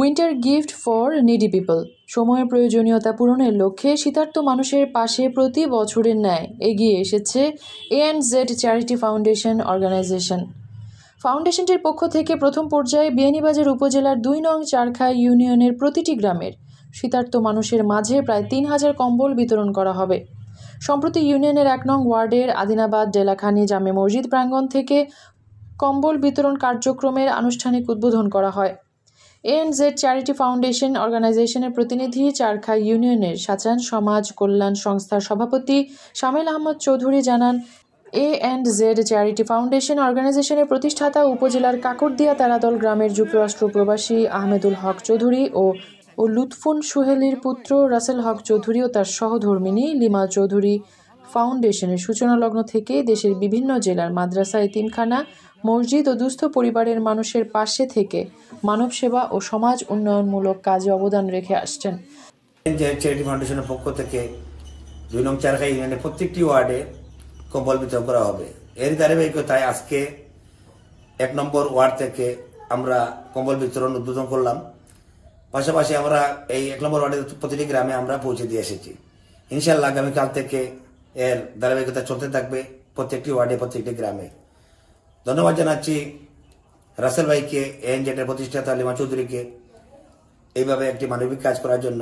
Winter gift for needy people. সময়ের প্রয়োজনীয়তা পূরণের লক্ষ্যে শীতার্ত মানুষের পাশে প্রতি বছরের ন্যায় এগিয়ে এসেছে A&Z চ্যারিটি ফাউন্ডেশন অর্গানাইজেশন। ফাউন্ডেশনটির পক্ষ থেকে প্রথম পর্যায়ে বিয়ানীবাজার উপজেলার ২ নং চারখাই ইউনিয়নের প্রতিটি গ্রামের শীতার্ত মানুষের মাঝে প্রায় ৩,০০০ কম্বল বিতরণ করা হবে। সম্প্রতি ইউনিয়নের ১ নং ওয়ার্ডের আদিনাবাদ ডেলাখানি জামে মসজিদ প্রাঙ্গণ থেকে কম্বল বিতরণ কার্যক্রমের আনুষ্ঠানিক উদ্বোধন করা হয়। A&Z চ্যারিটি ফাউন্ডেশন অর্গানাইজেশনের প্রতিনিধি চারখাই ইউনিয়নের সাচান সমাজ কল্যাণ সংস্থার সভাপতি শামিল আহমদ চৌধুরী জানান, A&Z চ্যারিটি ফাউন্ডেশন অর্গানাইজেশনের প্রতিষ্ঠাতা উপজেলার কাকরদিয়া তারাদল গ্রামের যুক্তরাষ্ট্র প্রবাসী আহমেদুল হক চৌধুরী ও লুৎফুন সুহেলির পুত্র রাসেল হক চৌধুরী ও তার সহধর্মিণী লিমা চৌধুরী ফাউন্ডেশনের সূচনা লগ্ন থেকে দেশের বিভিন্ন জেলার মাদ্রাসা, এতিমখানা, মসজিদ ও দুস্থ পরিবারের মানুষের পাশে থেকে মানব সেবা ও সমাজ উন্নয়নমূলক কাজে অবদান রেখে আসছেন। চ্যারিটি ফাউন্ডেশনের পক্ষ থেকে ২ নং চারখাই ইউনিয়নের প্রত্যেকটি ওয়ার্ডে কম্বল বিতরণ করা হবে। এর ধারাবাহিকতায় আজকে ১ নম্বর ওয়ার্ড থেকে আমরা কম্বল বিতরণ উদ্বোধন করলাম। পাশাপাশি আমরা এই ১ নম্বর ওয়ার্ডের প্রতিটি গ্রামে আমরা পৌঁছে দিয়ে এসেছি। ইনশাআল্লাহ আগামীকাল থেকে এর ধারাবাহিকতা চলতে থাকবে প্রত্যেকটি ওয়ার্ডে, প্রত্যেকটি গ্রামে। ধন্যবাদ জানাচ্ছি রাসেল ভাইকে, A&Z এর প্রতিষ্ঠাতা লিমা চৌধুরীকে এইভাবে একটি মানবিক কাজ করার জন্য।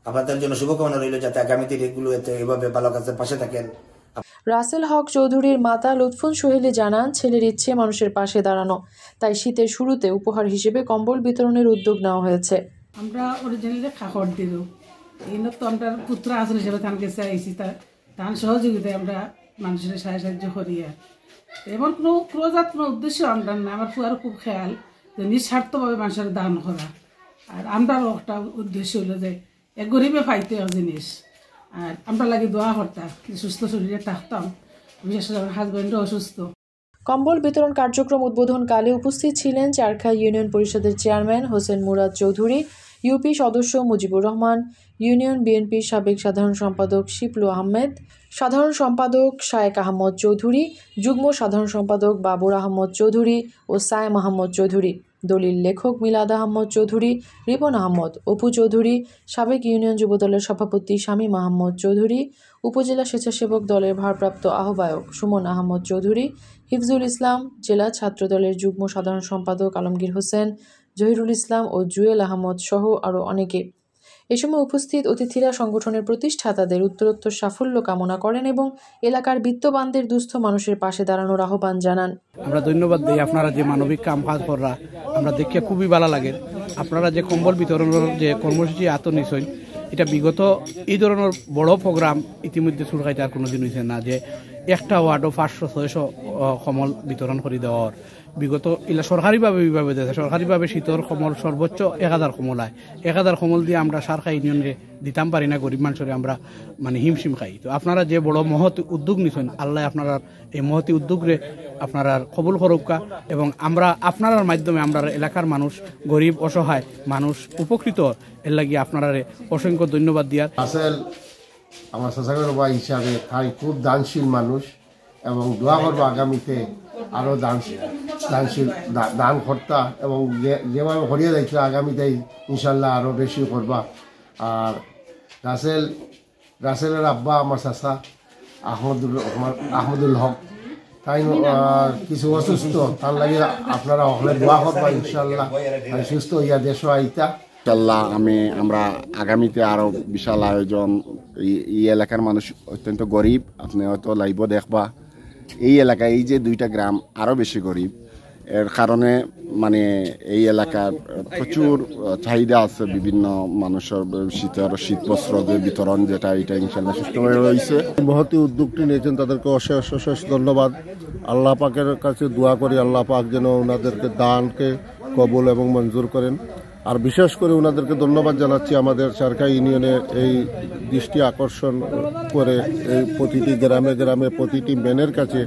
আপনাদের জন্য শুভকামনা রইল যাতে আগামী দিনগুলোতে এইভাবে ভালো কাজের পাশে থাকেন। রাসেল হক চৌধুরীর মাতা লুৎফুন সুহেলি জানান, ছেলের ইচ্ছে মানুষের পাশে দাঁড়ানো, তাই শীতের শুরুতে উপহার হিসেবে কম্বল বিতরণের উদ্যোগ নেওয়া হয়েছে। আমরা অরিজিনালি খাবার দিল এই তো আমরা পুত্র আসন হিসেবে তানকে চাইছি, তার সহযোগিতায় আমরা মানুষের সাহায্য করি। এমন কোনো ক্রোজাত কোনো উদ্দেশ্য আমরা না, আমার পুয়ার খুব খেয়াল যে নিঃস্বার্থভাবে মানুষের দান করা। আর আমরাও একটা উদ্দেশ্য হলো যে এক গরিবে পাইতে জিনিস, আর আমরা লাগে দোয়া করতাম সুস্থ শরীরে থাকতাম, বিশেষ করে আমার হাজব্যান্ডও অসুস্থ। কম্বল বিতরণ কার্যক্রম উদ্বোধনকালে উপস্থিত ছিলেন চারখাই ইউনিয়ন পরিষদের চেয়ারম্যান হোসেন মুরাদ চৌধুরী, ইউপি সদস্য মুজিবুর রহমান, ইউনিয়ন বিএনপির সাবেক সাধারণ সম্পাদক শিপলু আহমেদ, সাধারণ সম্পাদক শায়েক আহমদ চৌধুরী, যুগ্ম সাধারণ সম্পাদক বাবুর আহমদ চৌধুরী ও সায়েম আহমদ চৌধুরী, দলিল লেখক মিলাদ আহমদ চৌধুরী, রিপন আহমদ, অপু চৌধুরী, সাবেক ইউনিয়ন যুবদলের সভাপতি শামীম আহমদ চৌধুরী, উপজেলা স্বেচ্ছাসেবক দলের ভারপ্রাপ্ত আহ্বায়ক সুমন আহমদ চৌধুরী, হিফজুল ইসলাম, জেলা ছাত্রদলের যুগ্ম সাধারণ সম্পাদক আলমগীর হোসেন, জহিরুল ইসলাম ও জুয়েল আহমদ সহ আরও অনেকে। এ সময় উপস্থিত অতিথিরা সংগঠনের প্রতিষ্ঠাতাদের উত্তরোত্তর সাফল্য কামনা করেন এবং এলাকার বিত্তবানদের দুস্থ মানুষের পাশে দাঁড়ানোর আহ্বান জানান। আমরা ধন্যবাদ দিই আপনারা যে মানবিক কাম কাজ করা, আমরা দেখে খুবই ভালো লাগে। আপনারা যে কম্বল বিতরণের যে কর্মসূচি হাতত নিছেন, এটা বিগত এই ধরনের বড় প্রোগ্রাম ইতিমধ্যে সুরকাইতে আর কোনোদিন হয়েছে না যে একটা ওয়ার্ডও 500-600 কম্বল বিতরণ করে দেওয়ার। বিগত এলা সরকারিভাবে বিভাবে দেয়, সরকারিভাবে শীতর কম্বল সর্বোচ্চ 1000 কম্বল হয়। 1000 কম্বল দিয়ে আমরা সারখাই ইউনিয়নকে দিতাম পারি না, গরিব মানুষের আমরা মানে হিমশিম খাই। তো আপনারা যে বড় মহৎ উদ্যোগ নিছেন, আল্লাহ আপনারা এই মহতি উদ্যোগরে আপনারা কবুল করুকা এবং আমরা আপনার মাধ্যমে আমরা এলাকার মানুষ, গরিব অসহায় মানুষ উপকৃত এর লাগি আপনারা অসংখ্য ধন্যবাদ দিয়ার। আসল আমার শাসকের ভাই হিসাবে তাই খুব দানশীল মানুষ এবং দোয়া করবো আগামীতে আরও দানশীল দান কর্তা এবং যেভাবে করিয়ে যাইছিল আগামীতে ইনশাল্লাহ আরও বেশি করবা। আর রাসেলের আব্বা আমার চাচা আহমদুল হক, তাই কিছু অসুস্থ, তার লাগে আপনারা হলে দোয়া করবা ইনশাল্লাহ সুস্থ হইয়া দেশ আইতা। ইনশাল্লাহ আমরা আগামীতে আরো বিশাল আয়োজন। এই এলাকার মানুষ অত্যন্ত গরিব, আপনি হয়তো লাইভ দেখবা এই এলাকায় এই যে 2টা গ্রাম আরো বেশি গরিব। এর কারণে মানে এই এলাকার প্রচুর চাহিদা আছে বিভিন্ন মানুষের শীত বস্ত্র বিতরণ, যেটা এটা ইনশাল্লাহ সুষ্ঠুভাবে রয়েছে। মহতি উদ্যোগটি নিয়েছেন তাদেরকে অশেষ অশেষ ধন্যবাদ। আল্লাহ পাকের কাছে দোয়া করি আল্লাহ পাক যেন ওনাদেরকে দানকে কবুল এবং মঞ্জুর করেন। আর বিশেষ করে ওনাদেরকে ধন্যবাদ জানাচ্ছি আমাদের চারখাই ইউনিয়নে এই দৃষ্টি আকর্ষণ করে এই প্রতিটি গ্রামে গ্রামে প্রতিটি ম্যানের কাছে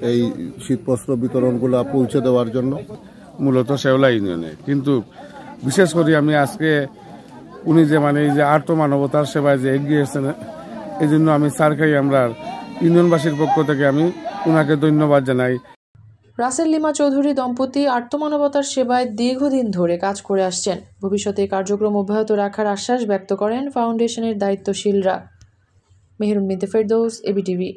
এই শীতবস্ত্র বিতরণগুলো পৌঁছে দেওয়ার জন্য। মূলত শেওলা ইউনিয়নে, কিন্তু বিশেষ করে আমি আজকে উনি যে মানে এই যে আর্ত মানবতার সেবায় যে এগিয়ে এসেছেন, এই জন্য আমি চারখাই আমরা ইউনিয়নবাসীর পক্ষ থেকে আমি ওনাকে ধন্যবাদ জানাই। রাসেল লিমা চৌধুরী দম্পতি আর্তমানবতার সেবায় দীর্ঘদিন ধরে কাজ করে আসছেন। ভবিষ্যতে কার্যক্রম অব্যাহত রাখার আশ্বাস ব্যক্ত করেন ফাউন্ডেশনের দায়িত্বশীলরা। মেহেরুন বিনতে ফেরদৌস, এবিটিভি।